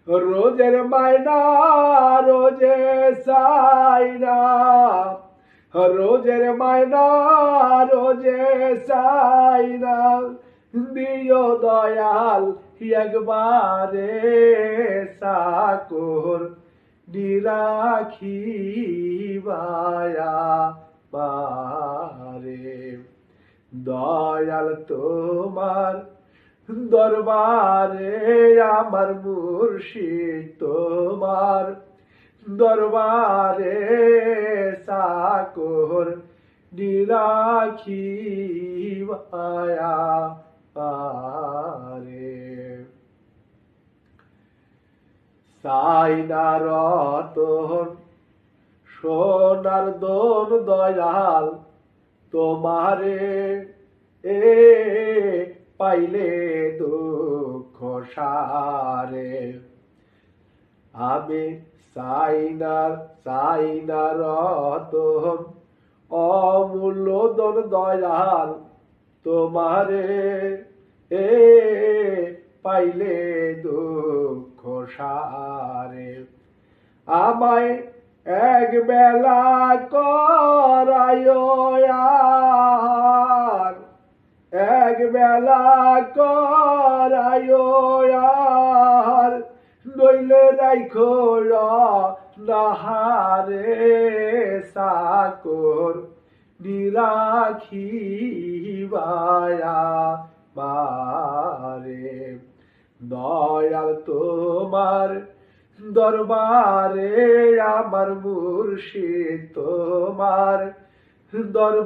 রোজের মায়না রোজে সাইনা, রোজের মায়না রোজে সাইনা, দিও দয়াল একবারে সাকর নিরাখিবায়া পারে। দয়াল তোমার দরবারে আমার মুর্শিদ তোমার দরবারে সাকর নিরাখিবায়া পারে। সাইনা রতন সোনার দোন দয়াল তোমারে পাইলে দুঃখ সারে। আমি সাইনার রতন অমূল্য দন দয়াল তোমারে পাইলে দুঃখ সারে। আমায় এক বেলা করায় আর, এক বেলা করায় আর, নইলে রাইখো নাহারে সাকর নিরাখিবায়া পারে। দয়াল তোমার দরবারে আমার মুর্শিদ তোমার দরবারে